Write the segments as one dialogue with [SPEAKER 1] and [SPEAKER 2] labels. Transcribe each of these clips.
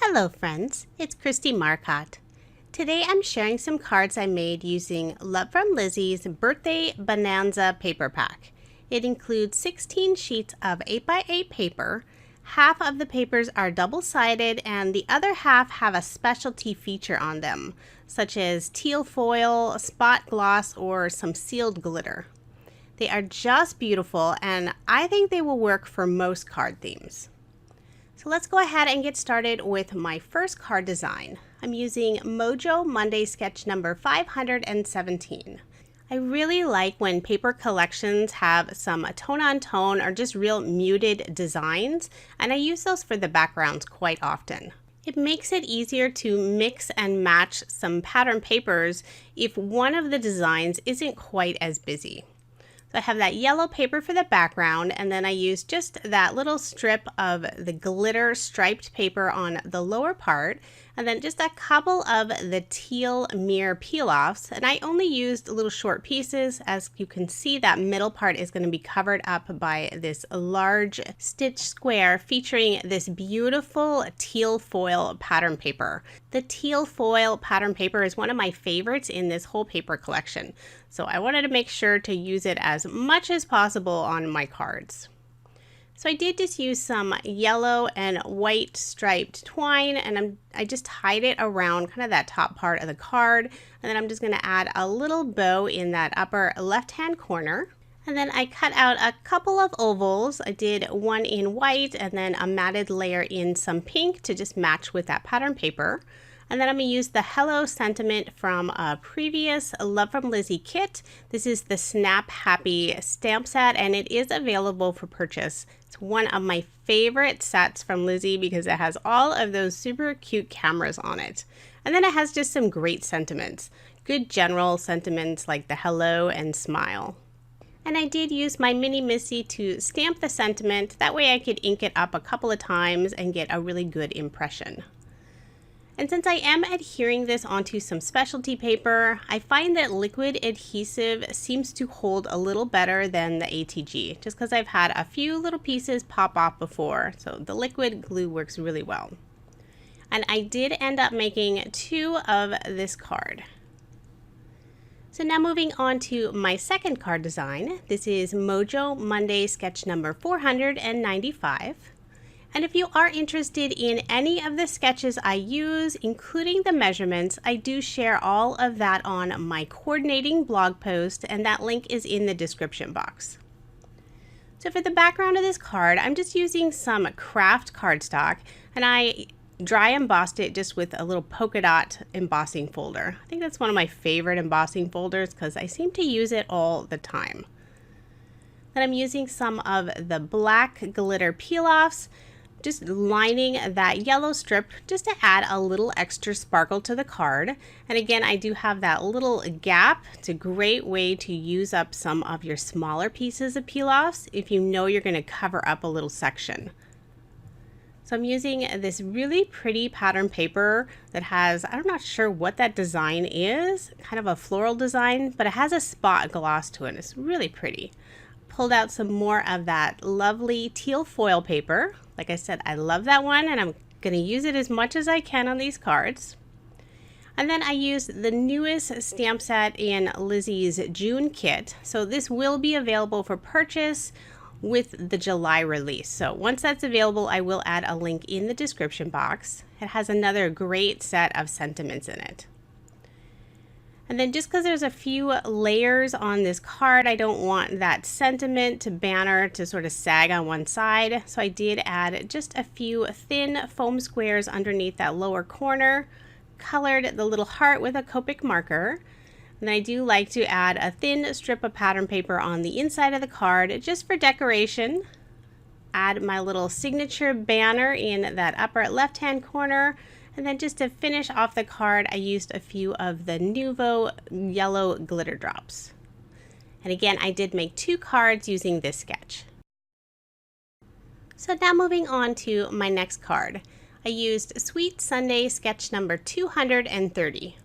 [SPEAKER 1] Hello friends, it's Kristie Marcotte. Today I'm sharing some cards I made using From Lizi's Birthday Bonanza paper pack. It includes 16 sheets of 8x8 paper. Half of the papers are double-sided and the other half have a specialty feature on them, such as teal foil, spot gloss, or some sealed glitter. They are just beautiful and I think they will work for most card themes. So let's go ahead and get started with my first card design. I'm using Mojo Monday sketch number 517. I really like when paper collections have some tone-on-tone or just real muted designs, and I use those for the backgrounds quite often. It makes it easier to mix and match some pattern papers if one of the designs isn't quite as busy. So I have that yellow paper for the background, and then I use just that little strip of the glitter striped paper on the lower part, and then just a couple of the teal mirror peel-offs. And I only used little short pieces. As you can see, that middle part is going to be covered up by this large stitch square featuring this beautiful teal foil pattern paper. The teal foil pattern paper is one of my favorites in this whole paper collection, so I wanted to make sure to use it as much as possible on my cards. So I did just use some yellow and white striped twine, and I just tied it around kind of that top part of the card, and then I'm just going to add a little bow in that upper left hand corner. And then I cut out a couple of ovals. I did one in white and then a matted layer in some pink to just match with that pattern paper. And then I'm going to use the Hello sentiment from a previous Love from Lizi kit. This is the Snap Happy stamp set, and it is available for purchase. It's one of my favorite sets from Lizi because it has all of those super cute cameras on it. And then it has just some great sentiments. Good general sentiments like the hello and smile. And I did use my Mini Missy to stamp the sentiment. That way I could ink it up a couple of times and get a really good impression. And since I am adhering this onto some specialty paper, I find that liquid adhesive seems to hold a little better than the ATG, just because I've had a few little pieces pop off before, so the liquid glue works really well. And I did end up making 2 of this card. So now moving on to my second card design. This is Mojo Monday sketch number 495. And if you are interested in any of the sketches I use, including the measurements, I do share all of that on my coordinating blog post, and that link is in the description box. So for the background of this card, I'm just using some craft cardstock, and I dry embossed it just with a little polka dot embossing folder. I think that's one of my favorite embossing folders because I seem to use it all the time. Then I'm using some of the black glitter peel-offs, just lining that yellow strip just to add a little extra sparkle to the card. And again, I do have that little gap. It's a great way to use up some of your smaller pieces of peel-offs if you know you're going to cover up a little section. So I'm using this really pretty pattern paper that has, I'm not sure what that design is, kind of a floral design, but it has a spot gloss to it. It's really pretty. Pulled out some more of that lovely teal foil paper. Like I said, I love that one, and I'm going to use it as much as I can on these cards. And then I used the newest stamp set in Lizi's June kit. So this will be available for purchase with the July release. So once that's available, I will add a link in the description box. It has another great set of sentiments in it. And then just because there's a few layers on this card, I don't want that sentiment banner to sort of sag on one side. So I did add just a few thin foam squares underneath that lower corner, colored the little heart with a Copic marker. And I do like to add a thin strip of pattern paper on the inside of the card just for decoration. Add my little signature banner in that upper left-hand corner. And then just to finish off the card, I used a few of the Nuvo yellow glitter drops. And again, I did make 2 cards using this sketch. So now moving on to my next card. I used Sweet Sunday sketch number 230.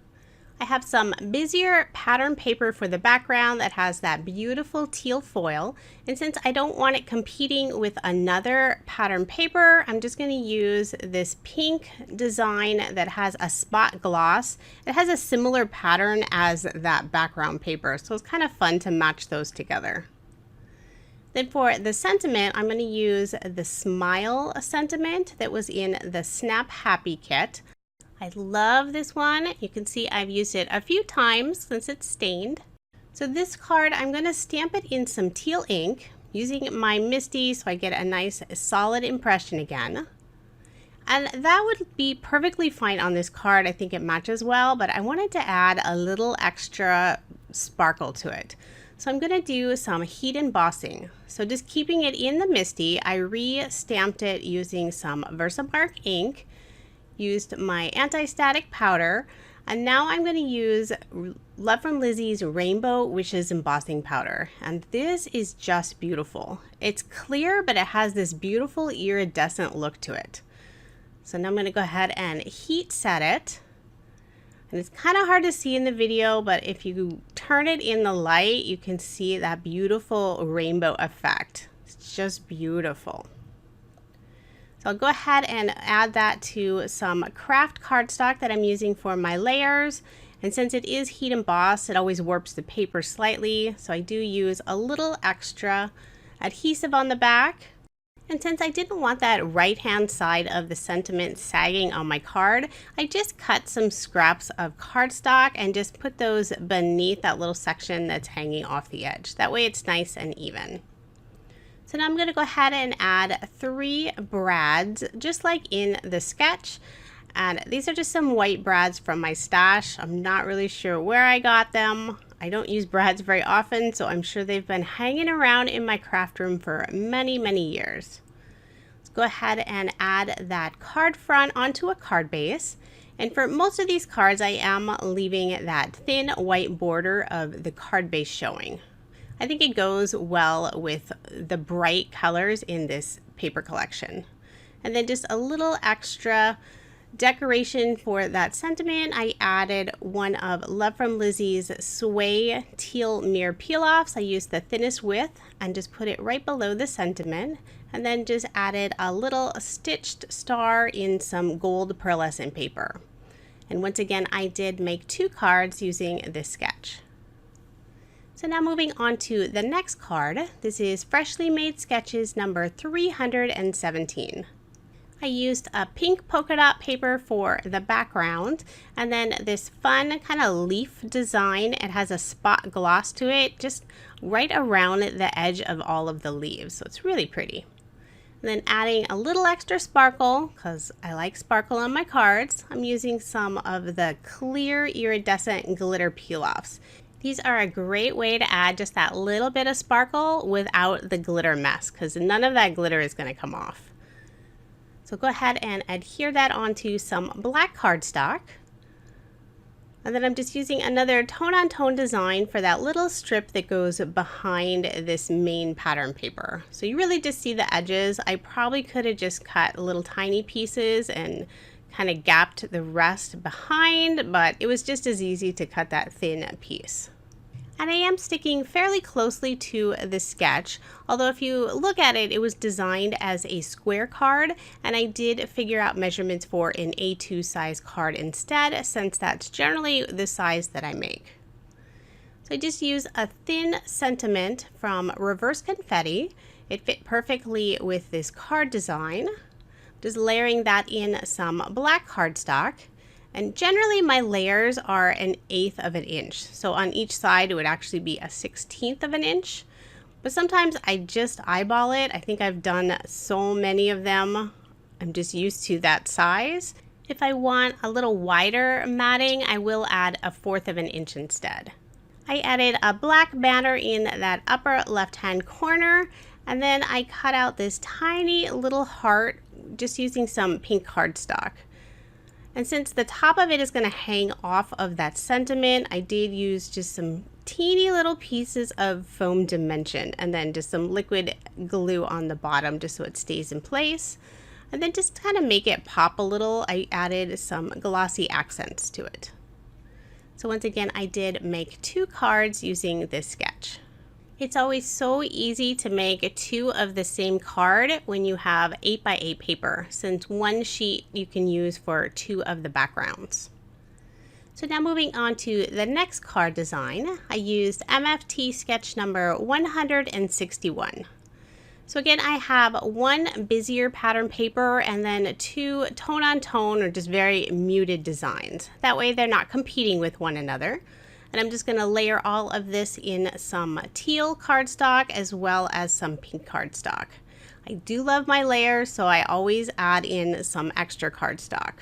[SPEAKER 1] I have some busier pattern paper for the background that has that beautiful teal foil. And since I don't want it competing with another pattern paper, I'm just going to use this pink design that has a spot gloss. It has a similar pattern as that background paper, so it's kind of fun to match those together. Then for the sentiment, I'm going to use the Smile sentiment that was in the Snap Happy kit. I love this one. You can see I've used it a few times since it's stained. So this card, I'm going to stamp it in some teal ink using my Misty so I get a nice solid impression again. And that would be perfectly fine on this card. I think it matches well, but I wanted to add a little extra sparkle to it. So I'm going to do some heat embossing. So just keeping it in the Misty, I re-stamped it using some Versamark ink, used my anti-static powder, and now I'm going to use Love From Lizi's Rainbow Wishes embossing powder. And this is just beautiful. It's clear, but it has this beautiful iridescent look to it. So now I'm going to go ahead and heat set it. And it's kind of hard to see in the video, but if you turn it in the light, you can see that beautiful rainbow effect. It's just beautiful. So I'll go ahead and add that to some craft cardstock that I'm using for my layers. And since it is heat embossed, it always warps the paper slightly. So I do use a little extra adhesive on the back. And since I didn't want that right-hand side of the sentiment sagging on my card, I just cut some scraps of cardstock and just put those beneath that little section that's hanging off the edge. That way it's nice and even. So now I'm going to go ahead and add 3 brads, just like in the sketch. And these are just some white brads from my stash. I'm not really sure where I got them. I don't use brads very often, so I'm sure they've been hanging around in my craft room for many, many years. Let's go ahead and add that card front onto a card base. And for most of these cards, I am leaving that thin white border of the card base showing. I think it goes well with the bright colors in this paper collection. And then just a little extra decoration for that sentiment, I added one of Love From Lizi's Sway Teal Mirror Peel-Offs. I used the thinnest width and just put it right below the sentiment, and then just added a little stitched star in some gold pearlescent paper. And once again, I did make 2 cards using this sketch. So now moving on to the next card. This is Freshly Made Sketches number 317. I used a pink polka dot paper for the background, and then this fun kind of leaf design. It has a spot gloss to it just right around the edge of all of the leaves, so it's really pretty. And then adding a little extra sparkle, because I like sparkle on my cards, I'm using some of the clear iridescent glitter peel-offs. These are a great way to add just that little bit of sparkle without the glitter mess, because none of that glitter is going to come off. So go ahead and adhere that onto some black cardstock. And then I'm just using another tone-on-tone design for that little strip that goes behind this main pattern paper. So you really just see the edges. I probably could have just cut little tiny pieces and kind of gapped the rest behind, but it was just as easy to cut that thin piece. And I am sticking fairly closely to the sketch, although if you look at it, it was designed as a square card, and I did figure out measurements for an A2 size card instead, since that's generally the size that I make. So I just use a thin sentiment from Reverse Confetti. It fit perfectly with this card design. Just layering that in some black cardstock. And generally my layers are 1/8 of an inch. So on each side it would actually be 1/16 of an inch. But sometimes I just eyeball it. I think I've done so many of them. I'm just used to that size. If I want a little wider matting, I will add 1/4 of an inch instead. I added a black banner in that upper left-hand corner, and then I cut out this tiny little heart just using some pink cardstock. And since the top of it is going to hang off of that sentiment, I did use just some teeny little pieces of foam dimension and then just some liquid glue on the bottom just so it stays in place. And then just to kind of make it pop a little, I added some glossy accents to it. So once again, I did make 2 cards using this sketch. It's always so easy to make 2 of the same card when you have 8x8 paper, since one sheet you can use for 2 of the backgrounds. So now moving on to the next card design, I used MFT sketch number 161. So again, I have 1 busier pattern paper and then 2 tone on tone or just very muted designs. That way they're not competing with one another. And I'm just going to layer all of this in some teal cardstock as well as some pink cardstock. I do love my layers, so I always add in some extra cardstock.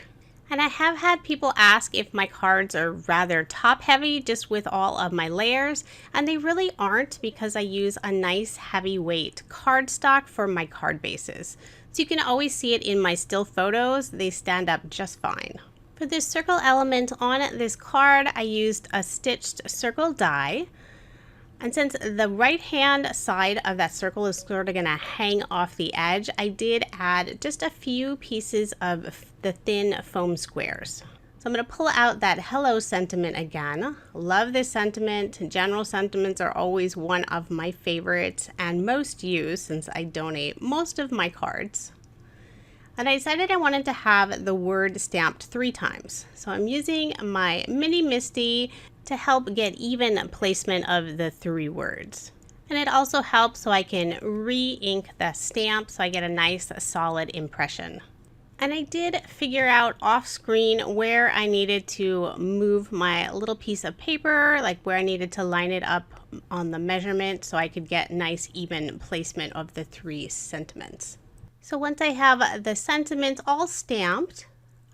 [SPEAKER 1] And I have had people ask if my cards are rather top heavy just with all of my layers, and they really aren't because I use a nice heavyweight cardstock for my card bases. So you can always see it in my still photos, they stand up just fine. For this circle element on this card, I used a stitched circle die. And since the right hand side of that circle is sort of going to hang off the edge, I did add just a few pieces of the thin foam squares. So I'm going to pull out that hello sentiment again. Love this sentiment. General sentiments are always one of my favorites and most used since I donate most of my cards. And I decided I wanted to have the word stamped 3 times. So I'm using my mini Misty to help get even placement of the 3 words. And it also helps so I can re-ink the stamp so I get a nice solid impression. And I did figure out off screen where I needed to move my little piece of paper, like where I needed to line it up on the measurement so I could get nice even placement of the 3 sentiments. So once I have the sentiments all stamped,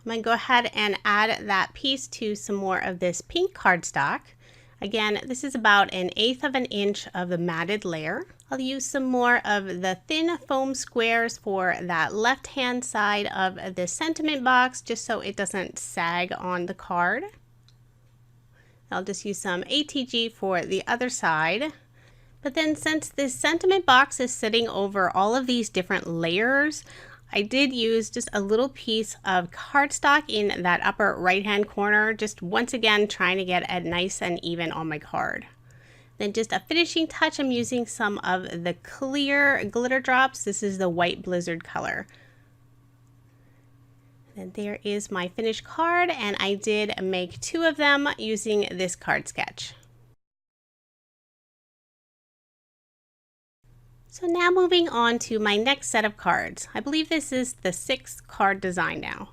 [SPEAKER 1] I'm going to go ahead and add that piece to some more of this pink cardstock. Again, this is about 1/8 of an inch of the matted layer. I'll use some more of the thin foam squares for that left-hand side of the sentiment box, just so it doesn't sag on the card. I'll just use some ATG for the other side. But then since this sentiment box is sitting over all of these different layers, I did use just a little piece of cardstock in that upper right hand corner, just once again trying to get it nice and even on my card. Then just a finishing touch, I'm using some of the clear glitter drops. This is the White Blizzard color. And there is my finished card, and I did make 2 of them using this card sketch. So now moving on to my next set of cards. I believe this is the 6th card design now.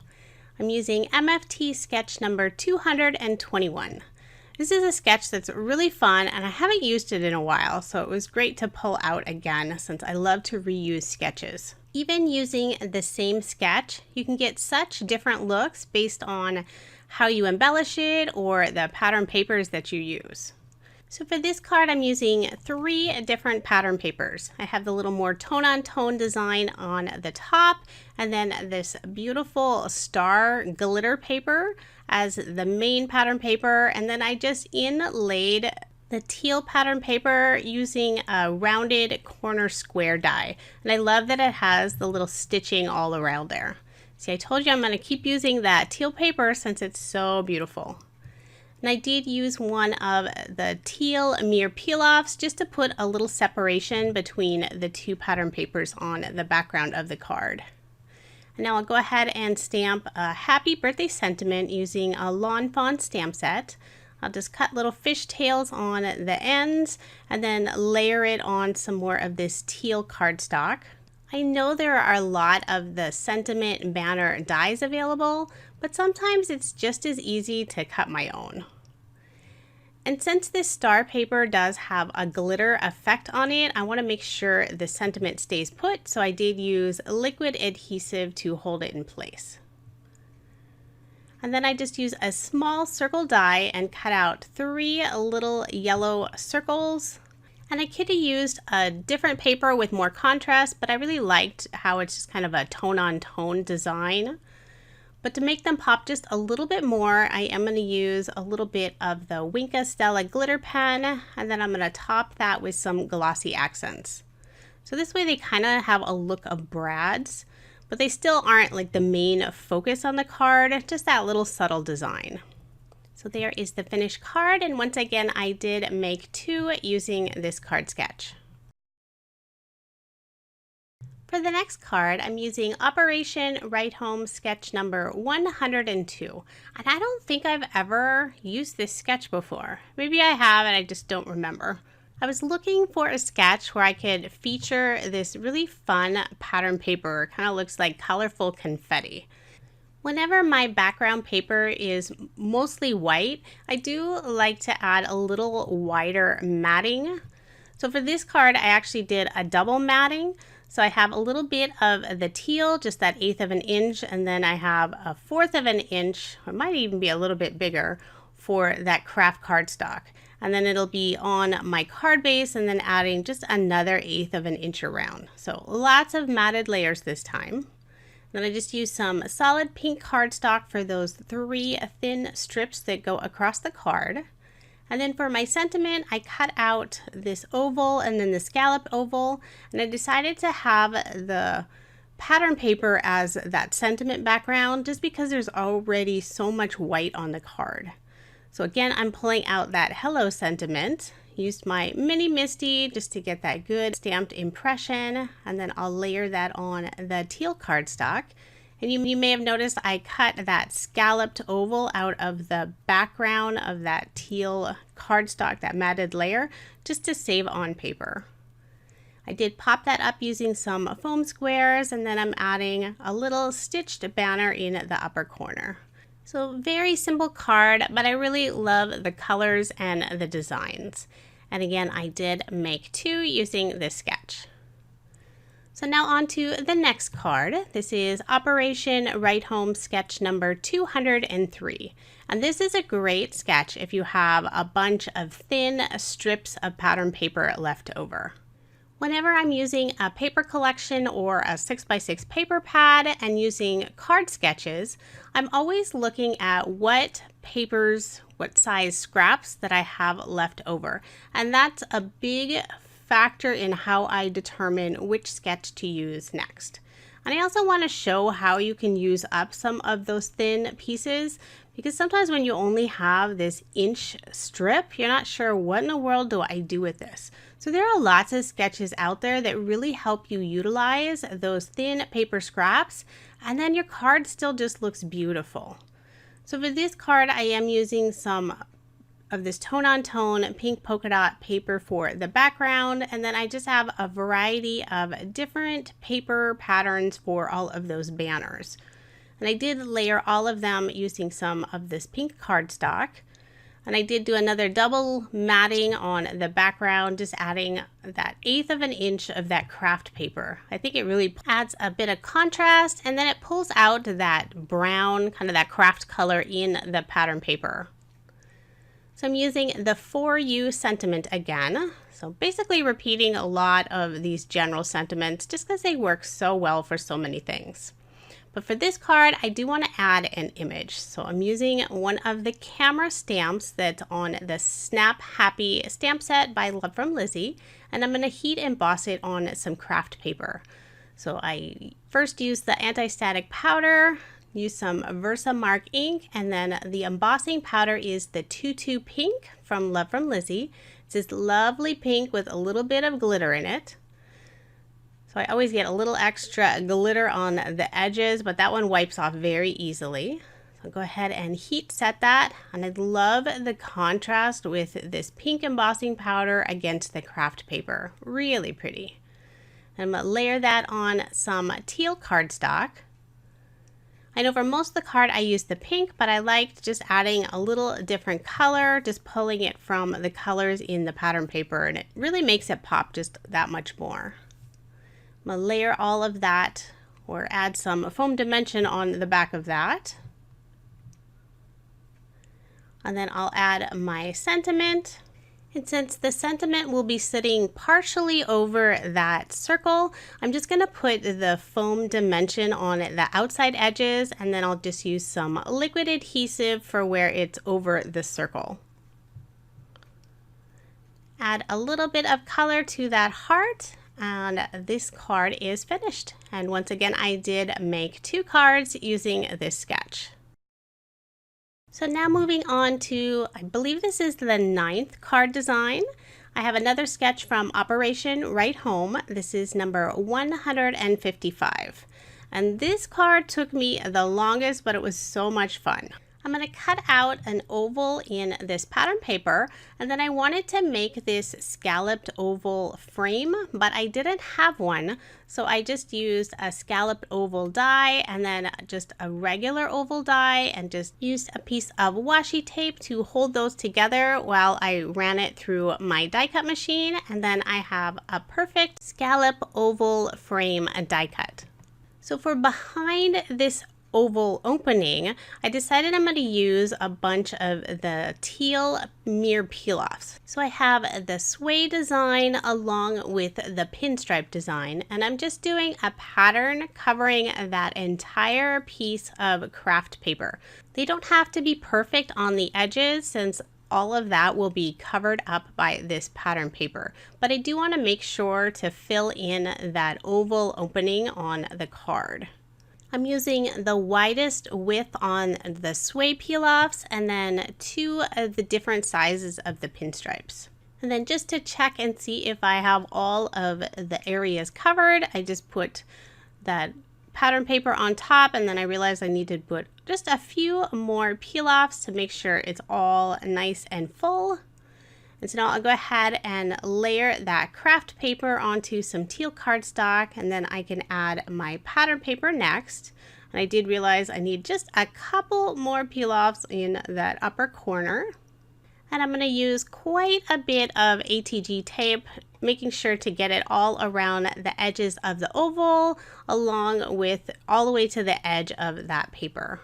[SPEAKER 1] I'm using MFT sketch number 221. This is a sketch that's really fun and I haven't used it in a while, so it was great to pull out again since I love to reuse sketches. Even using the same sketch, you can get such different looks based on how you embellish it or the pattern papers that you use. So for this card, I'm using 3 different pattern papers. I have the little more tone-on-tone design on the top, and then this beautiful star glitter paper as the main pattern paper, and then I just inlaid the teal pattern paper using a rounded corner square die. And I love that it has the little stitching all around there. See, I told you I'm going to keep using that teal paper since it's so beautiful. And I did use one of the teal mirror peel-offs just to put a little separation between the 2 pattern papers on the background of the card. And now I'll go ahead and stamp a happy birthday sentiment using a Lawn Fawn stamp set. I'll just cut little fishtails on the ends and then layer it on some more of this teal cardstock. I know there are a lot of the sentiment banner dies available, but sometimes it's just as easy to cut my own. And since this star paper does have a glitter effect on it, I want to make sure the sentiment stays put, so I did use liquid adhesive to hold it in place. And then I just use a small circle die and cut out 3 little yellow circles. And I could have used a different paper with more contrast, but I really liked how it's just kind of a tone-on-tone design. But to make them pop just a little bit more, I am going to use a little bit of the Winka Stella glitter pen, and then I'm going to top that with some glossy accents. So this way they kind of have a look of brads, but they still aren't like the main focus on the card, just that little subtle design. So there is the finished card, and once again I did make 2 using this card sketch. For the next card, I'm using Operation Write Home sketch number 102. And I don't think I've ever used this sketch before. Maybe I have and I just don't remember. I was looking for a sketch where I could feature this really fun pattern paper. It kind of looks like colorful confetti. Whenever my background paper is mostly white, I do like to add a little wider matting. So for this card, I actually did a double matting. So I have a little bit of the teal, just that 1/8 of an inch, and then I have a 1/4 of an inch, or it might even be a little bit bigger, for that craft cardstock. And then it'll be on my card base and then adding just another 1/8 of an inch around. So lots of matted layers this time. Then I just use some solid pink cardstock for those 3 thin strips that go across the card. And then for my sentiment, I cut out this oval and then the scalloped oval, and I decided to have the pattern paper as that sentiment background just because there's already so much white on the card. So again, I'm pulling out that hello sentiment. Used my mini Misty just to get that good stamped impression, and then I'll layer that on the teal cardstock. And you may have noticed I cut that scalloped oval out of the background of that teal cardstock, that matted layer, just to save on paper. I did pop that up using some foam squares, and then I'm adding a little stitched banner in the upper corner. So very simple card, but I really love the colors and the designs. And again, I did make 2 using this sketch. So now on to the next card. This is Operation Write Home sketch number 203. And this is a great sketch if you have a bunch of thin strips of pattern paper left over. Whenever I'm using a paper collection or a 6x6 paper pad and using card sketches, I'm always looking at what papers, what size scraps that I have left over. And that's a big factor in how I determine which sketch to use next. And I also want to show how you can use up some of those thin pieces, because sometimes when you only have this inch strip, you're not sure what in the world do I do with this. So there are lots of sketches out there that really help you utilize those thin paper scraps, and then your card still just looks beautiful. So for this card, I am using some of this tone-on-tone pink polka dot paper for the background, and then I just have a variety of different paper patterns for all of those banners. And I did layer all of them using some of this pink cardstock, and I did do another double matting on the background, just adding that 1/8 of an inch of that craft paper. I think it really adds a bit of contrast, and then it pulls out that brown, kind of that craft color in the pattern paper. So I'm using the For You sentiment again. So basically repeating a lot of these general sentiments just because they work so well for so many things. But for this card, I do want to add an image. So I'm using one of the camera stamps that's on the Snap Happy stamp set by From Lizi, and I'm going to heat emboss it on some craft paper. So I first used the anti-static powder, use some Versamark ink, and then the embossing powder is the Tutu Pink from Lizi. It's this lovely pink with a little bit of glitter in it. So I always get a little extra glitter on the edges, but that one wipes off very easily. So I'll go ahead and heat set that, and I love the contrast with this pink embossing powder against the craft paper. Really pretty. I'm going to layer that on some teal cardstock. I know for most of the card I used the pink, but I liked just adding a little different color, just pulling it from the colors in the pattern paper, and it really makes it pop just that much more. I'm going to layer all of that, or add some foam dimension on the back of that. And then I'll add my sentiment. And since the sentiment will be sitting partially over that circle, I'm just going to put the foam dimension on the outside edges, and then I'll just use some liquid adhesive for where it's over the circle. Add a little bit of color to that heart, and this card is finished. And once again, I did make 2 cards using this sketch. So now moving on to, I believe this is the 9th card design. I have another sketch from Operation Right Home. This is number 155. And this card took me the longest, but it was so much fun. I'm going to cut out an oval in this pattern paper, and then I wanted to make this scalloped oval frame, but I didn't have one, so I just used a scalloped oval die and then just a regular oval die and just used a piece of washi tape to hold those together while I ran it through my die cut machine, and then I have a perfect scallop oval frame die cut. So for behind this oval opening, I decided I'm going to use a bunch of the teal mirror peel-offs. So I have the sway design along with the pinstripe design, and I'm just doing a pattern covering that entire piece of craft paper. They don't have to be perfect on the edges since all of that will be covered up by this pattern paper, but I do want to make sure to fill in that oval opening on the card. I'm using the widest width on the sway peel-offs and then 2 of the different sizes of the pinstripes. And then just to check and see if I have all of the areas covered, I just put that pattern paper on top, and then I realized I need to put just a few more peel-offs to make sure it's all nice and full. And so now I'll go ahead and layer that craft paper onto some teal cardstock, and then I can add my pattern paper next. And I did realize I need just a couple more peel-offs in that upper corner. And I'm going to use quite a bit of ATG tape, making sure to get it all around the edges of the oval, along with all the way to the edge of that paper.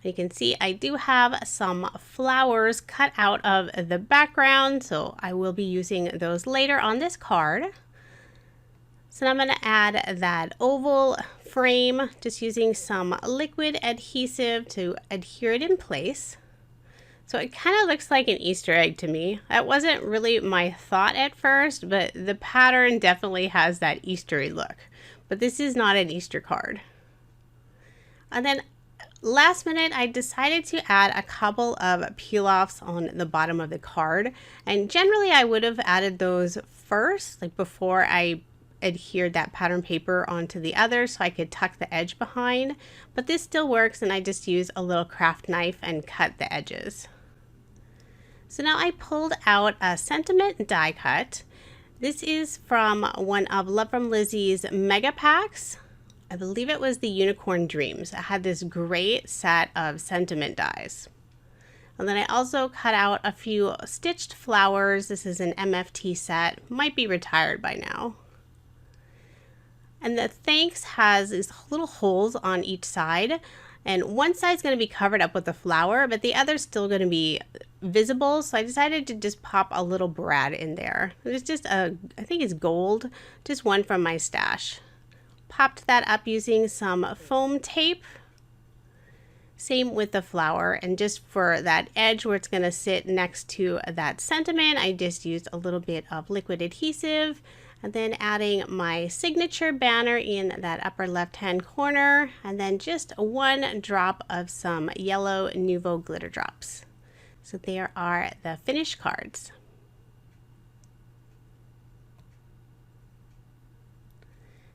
[SPEAKER 1] You can see I do have some flowers cut out of the background, so I will be using those later on this card. So now I'm going to add that oval frame, just using some liquid adhesive to adhere it in place. So it kind of looks like an Easter egg to me. That wasn't really my thought at first, but the pattern definitely has that Eastery look. But this is not an Easter card. And then last minute, I decided to add a couple of peel-offs on the bottom of the card. And generally, I would have added those first, like before I adhered that pattern paper onto the other so I could tuck the edge behind. But this still works, and I just use a little craft knife and cut the edges. So now I pulled out a sentiment die cut. This is from one of Love From Lizi's mega packs. I believe it was the Unicorn Dreams. It had this great set of sentiment dies. And then I also cut out a few stitched flowers. This is an MFT set, might be retired by now. And the thanks has these little holes on each side. And one side's going to be covered up with the flower, but the other's still going to be visible. So I decided to just pop a little brad in there. It's just I think it's gold, just one from my stash. Popped that up using some foam tape. Same with the flower, and just for that edge where it's going to sit next to that sentiment, I just used a little bit of liquid adhesive, and then adding my signature banner in that upper left hand corner, and then just 1 drop of some yellow Nuvo glitter drops. So there are the finished cards.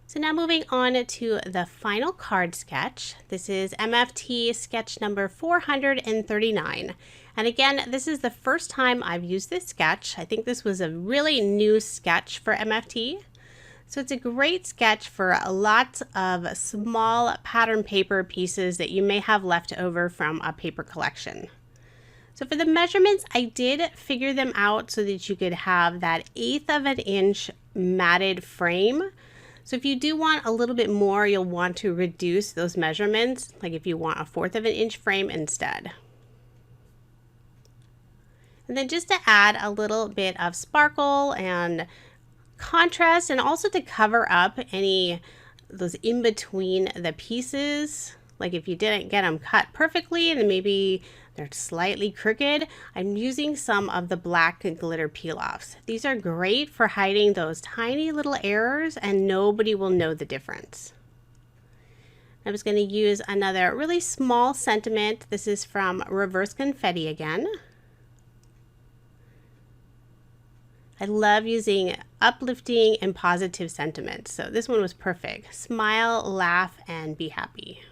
[SPEAKER 1] So now moving on to the final card sketch. This is MFT sketch number 439. And again, this is the first time I've used this sketch. I think this was a really new sketch for MFT. So it's a great sketch for lots of small pattern paper pieces that you may have left over from a paper collection. So for the measurements, I did figure them out so that you could have that 1/8 of an inch matted frame. So if you do want a little bit more, you'll want to reduce those measurements, like if you want a 1/4 of an inch frame instead. And then just to add a little bit of sparkle and contrast, and also to cover up any those in between the pieces, like if you didn't get them cut perfectly and maybe they're slightly crooked, I'm using some of the black glitter peel-offs. These are great for hiding those tiny little errors, and nobody will know the difference. I was going to use another really small sentiment. This is from Reverse Confetti again. I love using uplifting and positive sentiments, so this one was perfect. Smile, laugh, and be happy.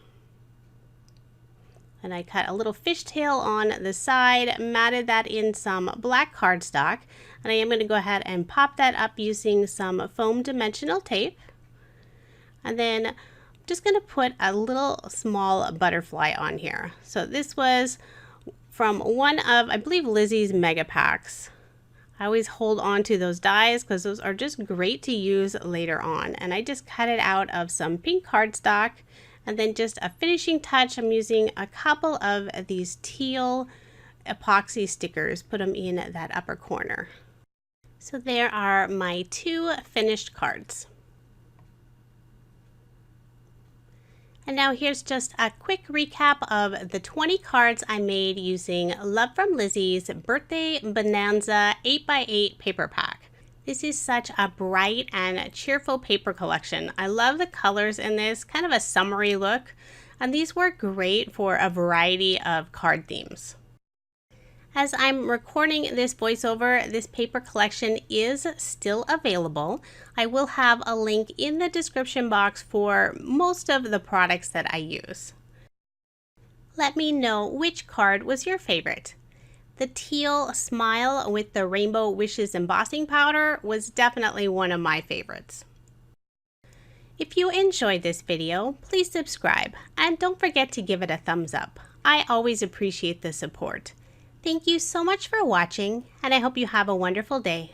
[SPEAKER 1] And I cut a little fishtail on the side, matted that in some black cardstock, and I am going to go ahead and pop that up using some foam dimensional tape. And then I'm just going to put a little small butterfly on here. So this was from one of, I believe, Lizi's mega packs. I always hold on to those dies because those are just great to use later on. And I just cut it out of some pink cardstock. And then just a finishing touch, I'm using a couple of these teal epoxy stickers, put them in that upper corner. So there are my 2 finished cards. And now here's just a quick recap of the 20 cards I made using Love From Lizi's Birthday Bonanza 8x8 paper pack. This is such a bright and cheerful paper collection. I love the colors in this, kind of a summery look, and these work great for a variety of card themes. As I'm recording this voiceover, this paper collection is still available. I will have a link in the description box for most of the products that I use. Let me know which card was your favorite. The teal smile with the Rainbow Wishes embossing powder was definitely one of my favorites. If you enjoyed this video, please subscribe and don't forget to give it a thumbs up. I always appreciate the support. Thank you so much for watching, and I hope you have a wonderful day.